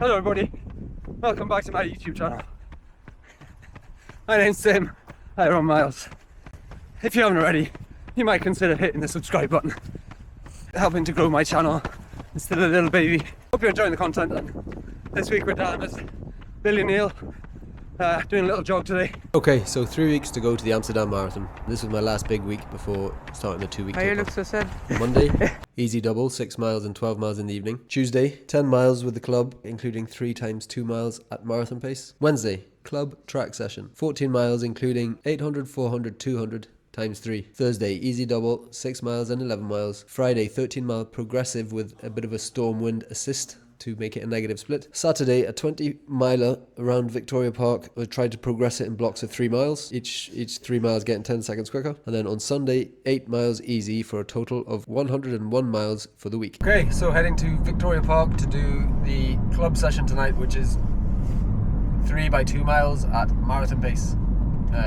Hello everybody, welcome back to my YouTube channel. My name's Tim, I run miles. If you haven't already, you might consider hitting the subscribe button, helping to grow my channel. It's still a little baby. Hope you're enjoying the content. And this week we're down at Billy Neal, doing a little jog today. Okay, so 3 weeks to go to the Amsterdam Marathon. This was my last big week before starting the 2 week Why you taper. look so sad? Monday, easy double, 6 miles and 12 miles in the evening. Tuesday, 10 miles with the club, including 3 times 2 miles at marathon pace. Wednesday, club track session, 14 miles including 800, 400, 200 times 3. Thursday, easy double, 6 miles and 11 miles. Friday, 13 mile progressive with a bit of a storm wind assist to make it a negative split. Saturday, a 20 miler around Victoria Park. I tried to progress it in blocks of 3 miles, each 3 miles getting 10 seconds quicker. And then on Sunday, 8 miles easy for a total of 101 miles for the week. Okay, so heading to Victoria Park to do the club session tonight, which is 3 by 2 miles at marathon pace.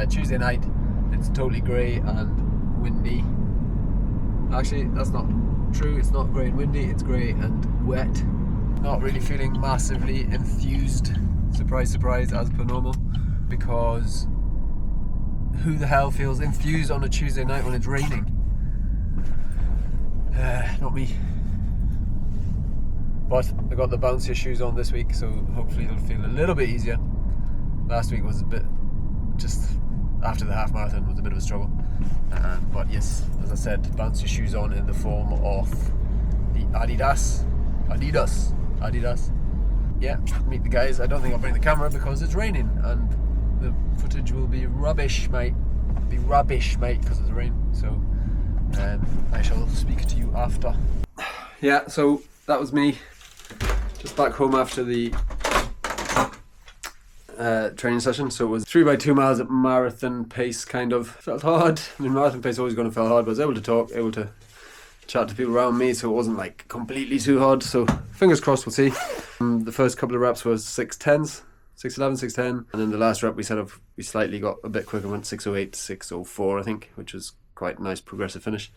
Tuesday night, it's totally grey and windy. Actually, that's not true. It's not grey and windy, it's grey and wet. Not really feeling massively enthused, surprise surprise, as per normal, because who the hell feels enthused on a Tuesday night when it's raining? Not me. But I got the bouncier shoes on this week, so hopefully it'll feel a little bit easier. Last week was a bit, just after the half marathon was a bit of a struggle. But yes, as I said, bouncy shoes on in the form of the Adidas. Yeah, meet the guys. I don't think I'll bring the camera because it's raining and the footage will be rubbish, mate. It'll be rubbish, mate, because of the rain. So I shall speak to you after. Yeah, so that was me just back home after the training session. So it was 3 by 2 miles at marathon pace, kind of. Felt hard. I mean, marathon pace always going to feel hard, but I was able to talk, able to chat to people around me, so it wasn't like completely too hard. So fingers crossed, we'll see. The first couple of reps was 6:10s, 6:11, 6:10, and then the last rep we slightly got a bit quicker, went 6:08, 6:04 I think, which was quite a nice progressive finish.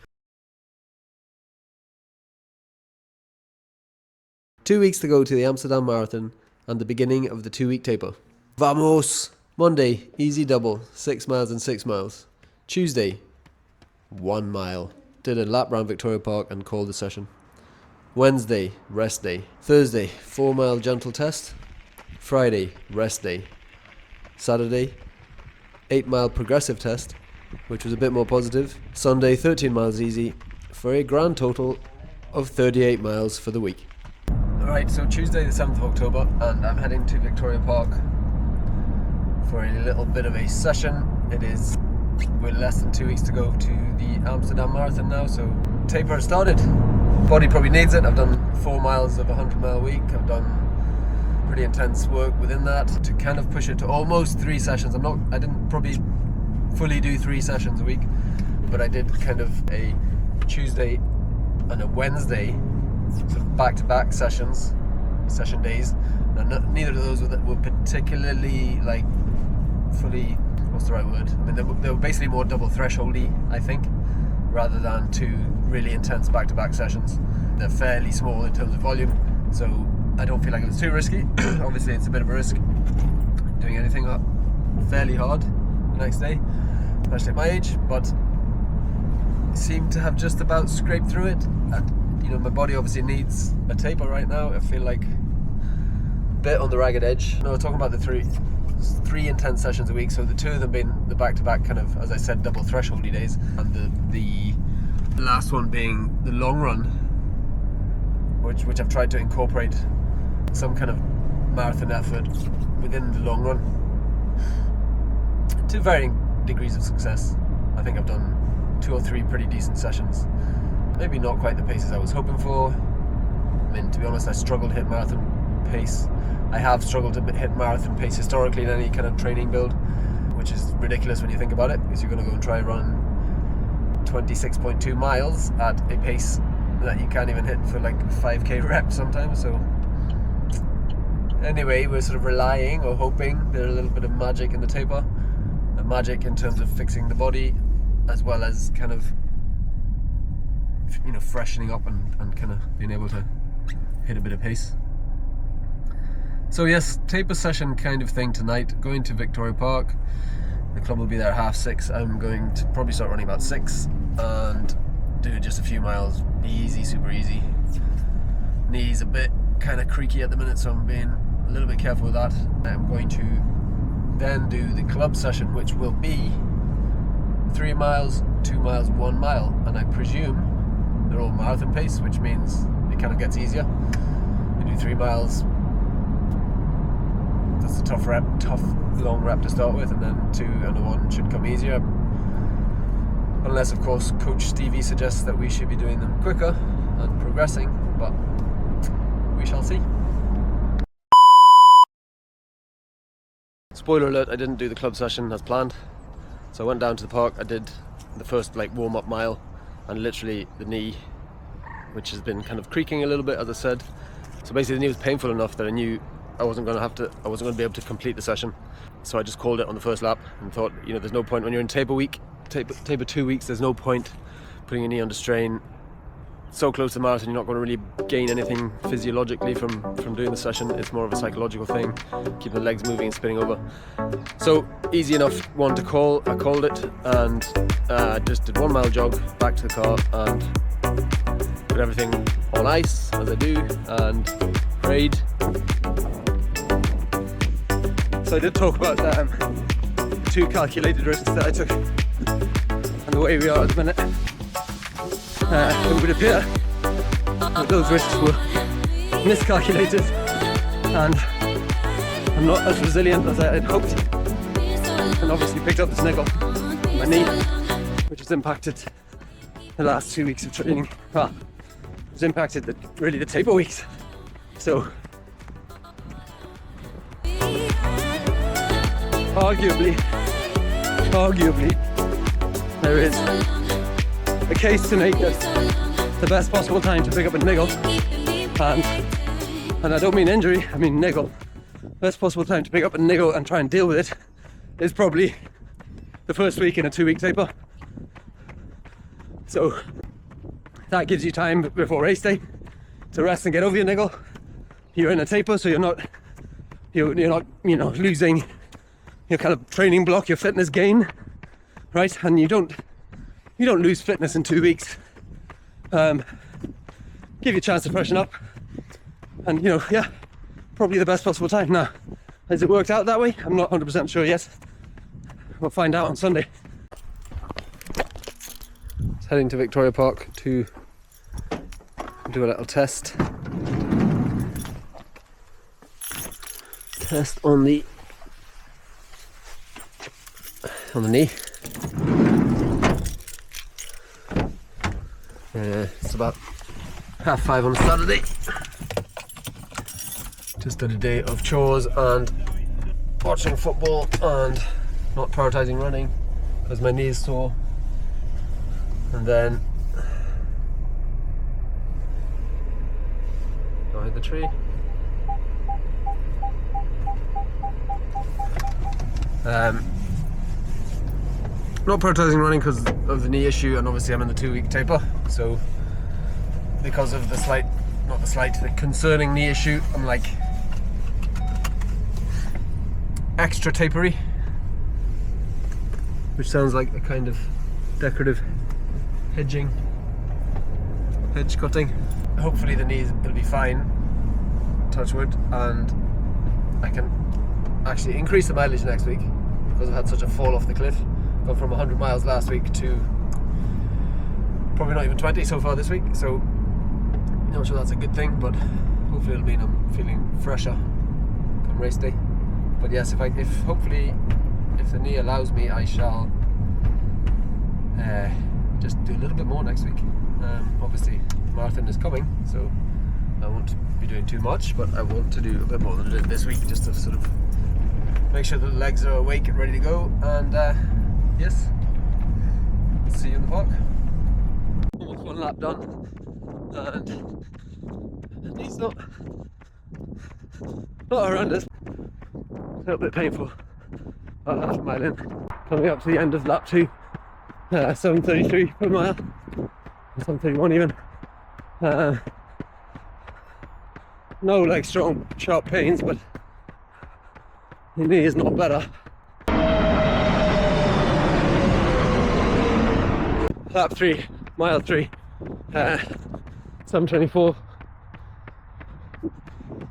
2 weeks to go to the Amsterdam Marathon and the beginning of the 2 week taper. Vamos! Monday, easy double, 6 miles and 6 miles. Tuesday, 1 mile. Did a lap round Victoria Park and called the session. Wednesday, rest day. Thursday, 4 mile gentle test. Friday, rest day. Saturday, 8 mile progressive test, which was a bit more positive. Sunday, 13 miles easy for a grand total of 38 miles for the week. Alright, so Tuesday the 7th of October, and I'm heading to Victoria Park for a little bit of a session. We're less than 2 weeks to go to the Amsterdam Marathon now, so taper has started. Body probably needs it. I've done 4 miles of a 100-mile week. I've done pretty intense work within that to kind of push it to almost 3 sessions. I didn't probably fully do 3 sessions a week, but I did kind of a Tuesday and a Wednesday sort of back-to-back session days. And neither of those were particularly like fully, what's the right word? I mean, they were basically more double thresholdy, I think, rather than 2 really intense back-to-back sessions. They're fairly small in terms of volume, so I don't feel like it was too risky. Obviously, it's a bit of a risk doing anything fairly hard the next day, especially at my age, but seem to have just about scraped through it. And, you know, my body obviously needs a taper right now. I feel like a bit on the ragged edge. No, talking about the 3 intense sessions a week, so the 2 of them being the back-to-back kind of, as I said, double thresholdy days, and the last one being the long run, which I've tried to incorporate some kind of marathon effort within the long run to varying degrees of success. I think I've done 2 or 3 pretty decent sessions, maybe not quite the paces I was hoping for. I mean, to be honest, I struggled to hit marathon pace. I have struggled to hit marathon pace historically in any kind of training build, which is ridiculous when you think about it, because you're going to go and try and run 26.2 miles at a pace that you can't even hit for like 5k reps sometimes. So anyway, we're sort of relying or hoping there's a little bit of magic in the taper, a magic in terms of fixing the body, as well as kind of, you know, freshening up and kind of being able to hit a bit of pace. So yes, taper session kind of thing tonight. Going to Victoria Park. The club will be there at 6:30. I'm going to probably start running about 6 and do just a few miles. Easy, super easy. Knees a bit kind of creaky at the minute, so I'm being a little bit careful with that. I'm going to then do the club session, which will be 3 miles, 2 miles, 1 mile, and I presume they're all marathon pace, which means it kind of gets easier. You do 3 miles. That's a tough long rep to start with, and then 2 and 1 should come easier. Unless, of course, Coach Stevie suggests that we should be doing them quicker and progressing, but we shall see. Spoiler alert, I didn't do the club session as planned. So I went down to the park, I did the first warm-up mile, and literally the knee, which has been kind of creaking a little bit, as I said. So basically the knee was painful enough that I knew I wasn't going to be able to complete the session. So I just called it on the first lap and thought, there's no point when you're in taper 2 weeks, there's no point putting your knee under strain. So close to the marathon, you're not going to really gain anything physiologically from doing the session. It's more of a psychological thing, keeping the legs moving and spinning over. So easy enough one to call. I called it and just did 1 mile jog back to the car and put everything on ice as I do and prayed. So I did talk about 2 calculated risks that I took, and the way we are at the minute, it would appear that those risks were miscalculated, and I'm not as resilient as I had hoped, and obviously picked up this niggle in my knee, which has impacted the last 2 weeks of training. Well, it's impacted the taper weeks. So arguably, there is a case to make this the best possible time to pick up a niggle, and I don't mean injury, I mean niggle. Best possible time to pick up a niggle and try and deal with it is probably the first week in a 2-week taper. So that gives you time before race day to rest and get over your niggle. You're in a taper, so you're not losing your kind of training block, your fitness gain, right? And you don't lose fitness in 2 weeks. Give you a chance to freshen up, and probably the best possible time. Now, has it worked out that way? I'm not 100% sure yet. We'll find out on Sunday. Just heading to Victoria Park to do a little test on the knee. It's about 5:30 on a Saturday. Just had a day of chores and watching football and not prioritising running because my knee is sore. And then go hit the tree. Not prioritising running because of the knee issue, and obviously I'm in the 2-week taper, so because of the concerning knee issue, I'm extra tapery, which sounds like a kind of decorative hedge cutting. Hopefully the knees will be fine, touch wood, and I can actually increase the mileage next week because I've had such a fall off the cliff. Gone from 100 miles last week to probably not even 20 so far this week, so not sure that's a good thing, but hopefully it'll mean I'm feeling fresher come race day. But yes, if hopefully the knee allows me, I shall just do a little bit more next week. Obviously marathon is coming, so I won't be doing too much, but I want to do a bit more than I did this week, just to sort of make sure that the legs are awake and ready to go. And yes, see you in the park. Almost 1 lap done, and the knee's not horrendous. A little bit painful. About half a mile in, coming up to the end of lap 2. 7:33 per mile, 7:31 even. No strong sharp pains, but The knee is not better. Lap 3, mile 3, 7:24.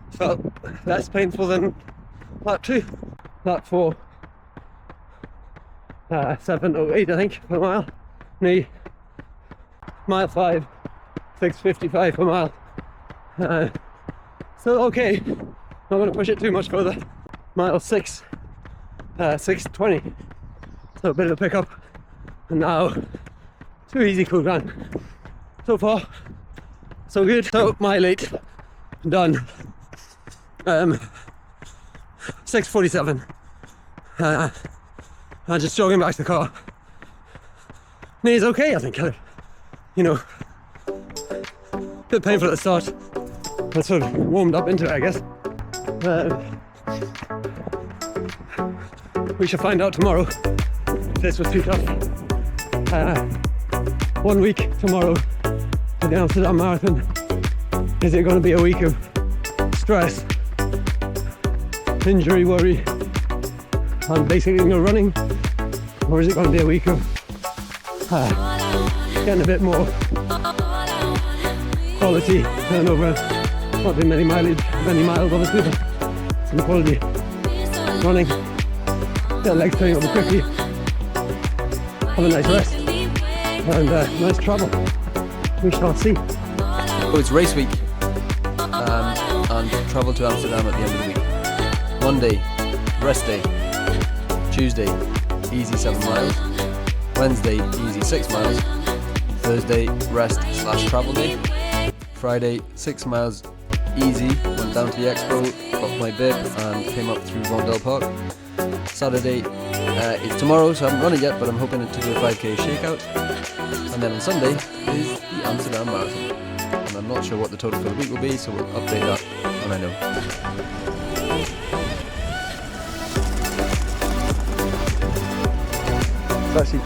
Felt less painful than lap 2. Lap 4, 7:08 I think per mile. Knee. Mile 5, 6:55 per mile. Still okay. Not going to push it too much further. Mile 6, 6:20. So a bit of a pickup. And now 2 easy cool down. So far, so good. So mile 8 done. 6:47. I'm just jogging back to the car. Knee's okay, I think. You know, bit painful at the start. I sort of warmed up into it, I guess. We shall find out tomorrow if this was too tough. 1 week tomorrow to the Amsterdam Marathon. Is it going to be a week of stress, injury, worry, and basically no running? Or is it going to be a week of getting a bit more quality turnover? Not doing many miles obviously, but some quality running. Get legs turning over quickly. Have a nice rest and nice travel. We shall see. Oh, it's race week, and travel to Amsterdam at the end of the week. Monday, rest day. Tuesday, easy 7 miles. Wednesday, easy 6 miles. Thursday, rest / travel day. Friday, 6 miles easy. Went down to the Expo, got my bib, and came up through Vondel Park. Saturday is tomorrow, so I haven't run it yet, but I'm hoping to do a 5k shakeout. And then on Sunday is the Amsterdam Marathon. And I'm not sure what the total for the week will be, so we'll update that when I know. Actually,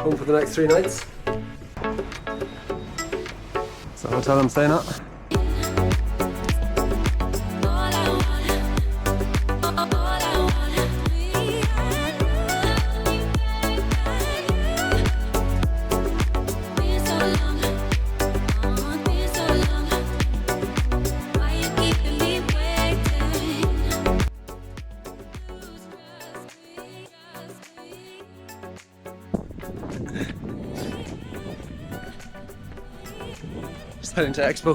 home for the next 3 nights. That's the hotel I'm staying at. Just heading to Expo.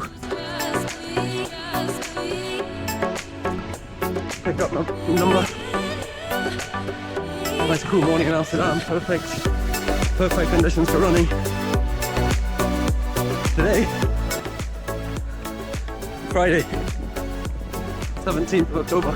Pick up my number. Nice cool morning in Amsterdam. Perfect conditions for running. Today, Friday, 17th of October.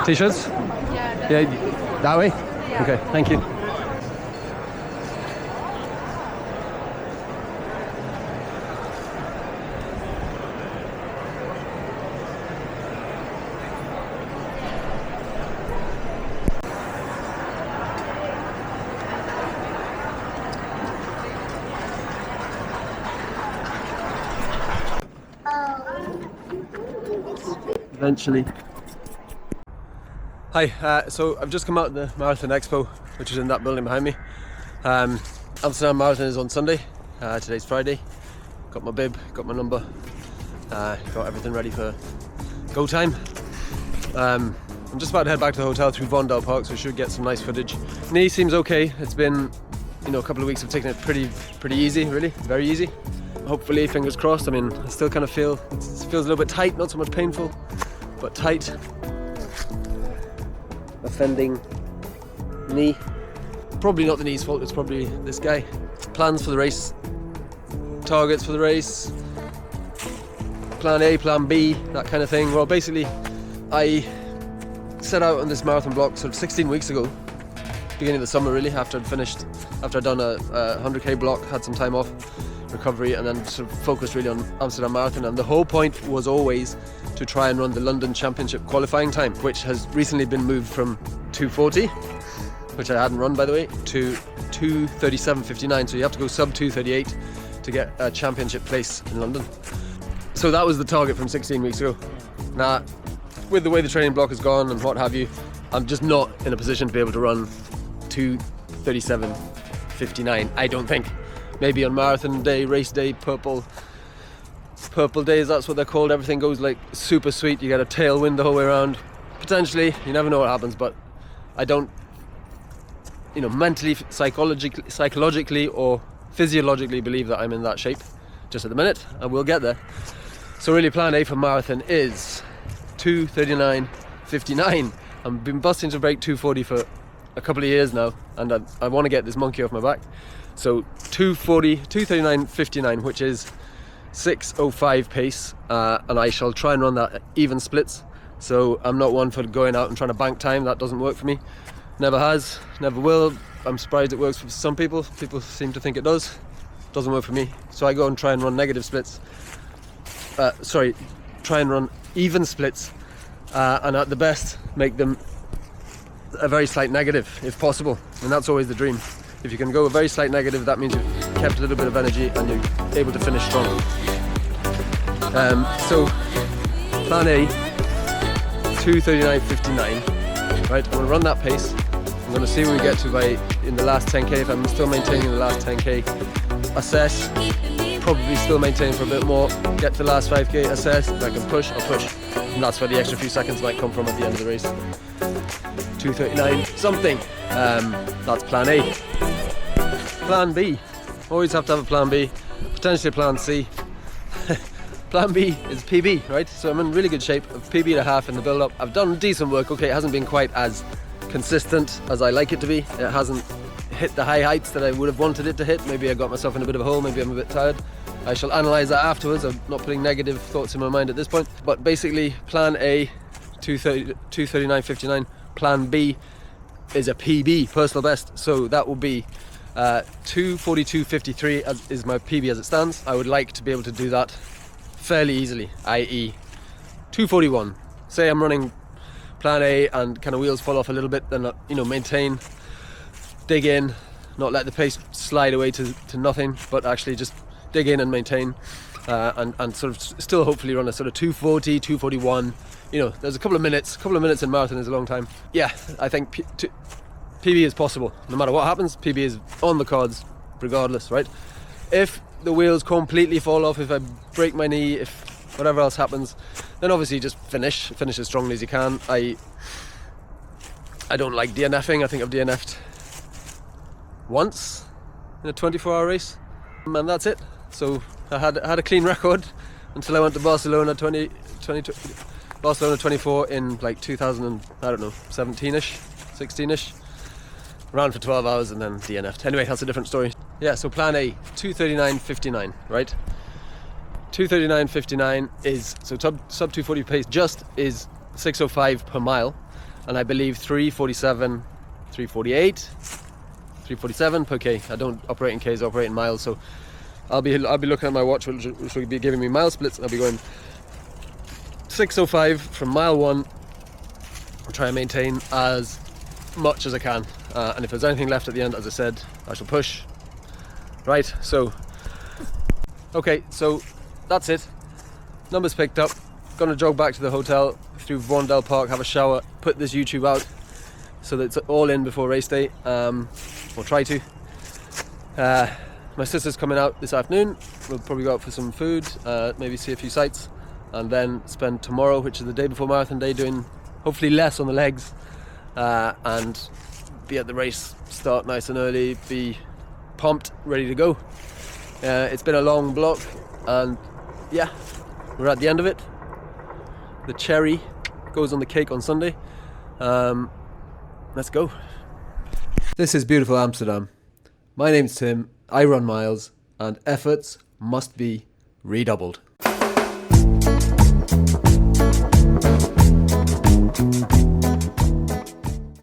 T-shirts? Yeah, that way? Yeah. Okay, thank you. eventually. Hi, so I've just come out of the Marathon Expo, which is in that building behind me. Amsterdam Marathon is on Sunday. Today's Friday. Got my bib, got my number, got everything ready for go time. I'm just about to head back to the hotel through Vondel Park, so I should get some nice footage. Knee seems okay. It's been, a couple of weeks of taking it pretty easy, really, very easy. Hopefully, fingers crossed. I mean, I still kind of feel it feels a little bit tight, not so much painful, but tight. Offending knee. Probably not the knee's fault. It's probably this guy. Plans for the race. Targets for the race. Plan A, Plan B, that kind of thing. Well, basically, I set out on this marathon block sort of 16 weeks ago, beginning of the summer really, after I'd done a 100k block, had some time off, recovery, and then sort of focused really on Amsterdam Marathon. And the whole point was always to try and run the London Championship qualifying time, which has recently been moved from 2:40, which I hadn't run by the way, to 2:37.59. So you have to go sub 2:38 to get a championship place in London. So that was the target from 16 weeks ago. Now, with the way the training block has gone and what have you, I'm just not in a position to be able to run 2:37.59, I don't think. Maybe on marathon day, race day, purple days, that's what they're called. Everything goes like super sweet, you get a tailwind the whole way around. Potentially, you never know what happens, but I don't, mentally, psychologically or physiologically believe that I'm in that shape just at the minute, and we'll get there. So really plan A for marathon is 2:39.59. I've been busting to break 2:40 for a couple of years now, and I want to get this monkey off my back. So 2:39.59, which is 6:05 pace, and I shall try and run that at even splits. So I'm not one for going out and trying to bank time. That doesn't work for me. Never has, never will. I'm surprised it works for some people. People seem to think it does. Doesn't work for me. So I go and try and run negative splits. Try and run even splits, and at the best make them a very slight negative if possible, and that's always the dream. If you can go a very slight negative, that means you've kept a little bit of energy and you're able to finish strong. So plan A, 2:39.59, right? I'm going to run that pace. I'm going to see where we get to in the last 10k. If I'm still maintaining the last 10k, assess, probably still maintain for a bit more, get to the last 5k, assess. If I can push, I'll push, and that's where the extra few seconds might come from at the end of the race. 2:39 something. That's plan A. Plan B. Always have to have a plan B. Potentially a plan C. Plan B is PB, right? So I'm in really good shape. I've PB'd a half in the build-up. I've done decent work. Okay, it hasn't been quite as consistent as I like it to be. It hasn't hit the high heights that I would have wanted it to hit. Maybe I got myself in a bit of a hole. Maybe I'm a bit tired. I shall analyse that afterwards. I'm not putting negative thoughts in my mind at this point. But basically, plan A, 2:39.59. Plan B is a PB, personal best. So that will be 2:42.53 is my PB as it stands. I would like to be able to do that fairly easily, i.e. 2:41. Say I'm running plan A and kind of wheels fall off a little bit, then maintain, dig in, not let the pace slide away to nothing, but actually just dig in and maintain, and sort of still hopefully run a sort of 2:40, 2:41. There's a couple of minutes in marathon is a long time. Yeah, I think PB is possible. No matter what happens, PB is on the cards regardless, right? If the wheels completely fall off, if I break my knee, if whatever else happens, then obviously just finish as strongly as you can. I don't like DNFing. I think I've DNF'd once in a 24-hour race, and that's it. So I had a clean record until I went to Barcelona 24 in like 2017-ish, 16-ish. Ran for 12 hours and then DNF'd. Anyway, that's a different story. Yeah, so plan A, 2:39.59, right? 2:39.59 is, so sub 2:40 pace just is 6:05 per mile, and I believe 3:47, 3:48, 3:47 per k. I don't operate in k's, I operate in miles, so I'll be looking at my watch, which will be giving me mile splits. I'll be going 6:05 from mile 1. I'll try and maintain as much as I can, and if there's anything left at the end, as I said, I shall push. Right, so okay, so that's it. Numbers picked up. Gonna jog back to the hotel through Vondel Park, have a shower, put this YouTube out so that it's all in before race day. We'll try to. My sister's coming out this afternoon. We'll probably go out for some food, maybe see a few sights, and then spend tomorrow, which is the day before marathon day, doing hopefully less on the legs, and be at the race, start nice and early, be pumped, ready to go. It's been a long block, and yeah, we're at the end of it. The cherry goes on the cake on Sunday. Let's go. This is beautiful Amsterdam. My name's Tim, I run miles, and efforts must be redoubled.